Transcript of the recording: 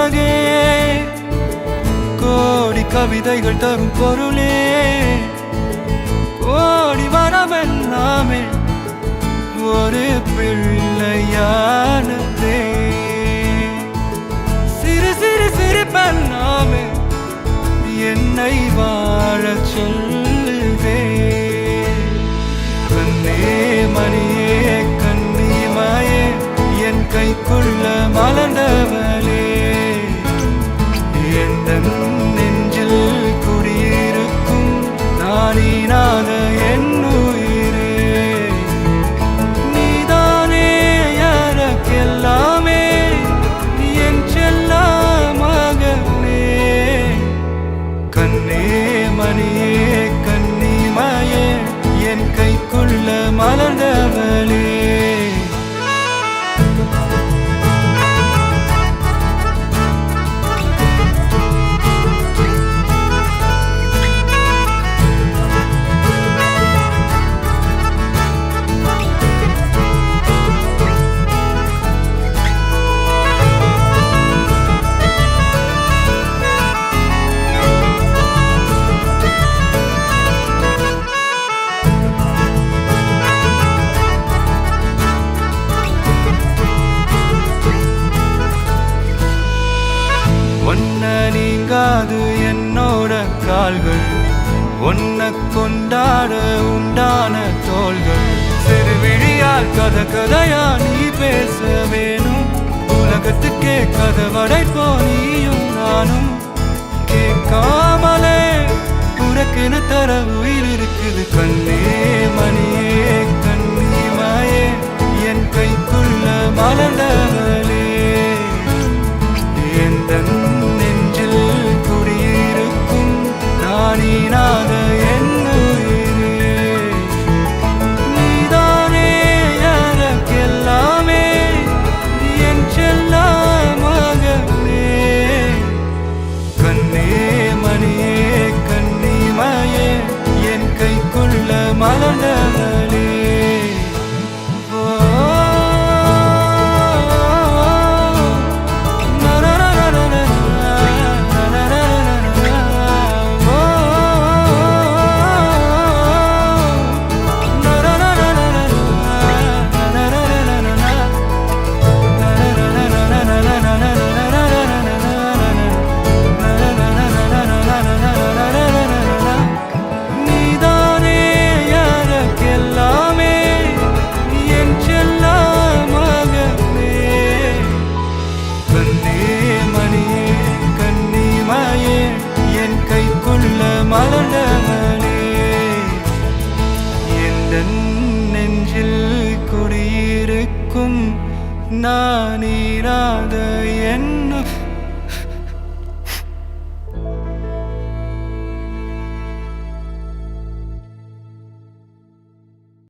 அழகே கோடி கவிதைகள் தரும் பொருளே ஓடி வரவெல்லாமே ஒரு பிள்ளையானதே சிறு சிறு சிரிப்பெல்லாமே என்னை வாழச் சொல்லுதே கண்ணே மணியே கண்ணிமாயே என் கைக்குள்ள மலர்ந்தவளே எந்த நெஞ்சில் குடியிருக்கும் நானீனாத என் உயிரே நீதானே எனக்கெல்லாமே என் செல்ல மகனே கண்ணே மணியே கண்ணிமாயே என் கைக்குள்ள மலர்ந்தவளே நீங்காது என்னோட கால்கள் ஒன்ன கொண்டாட உண்டான தோள்கள் சிறு விழியால் கதை கதையா நீ பேச வேணும் உலகத்துக்கே கதை வடைப்போ நீயும் நானும் கேட்காமலே உனக்கென தர உயிர் இருக்குது கண்ணே மணியே கண்ணிமாயே என் கைக்குள்ள மலர்ந்தவளே எந்த நானீனாத என் உயிரே நீதானே எனக்கெல்லாமே என் செல்ல மகனே கண்ணே மணியே கண்ணிமாயே என் கைக்குள்ள மலர்ந்தவளே மலர்ந்தவளே எந்த நெஞ்சில் குடியிருக்கும் நானீராத என்ன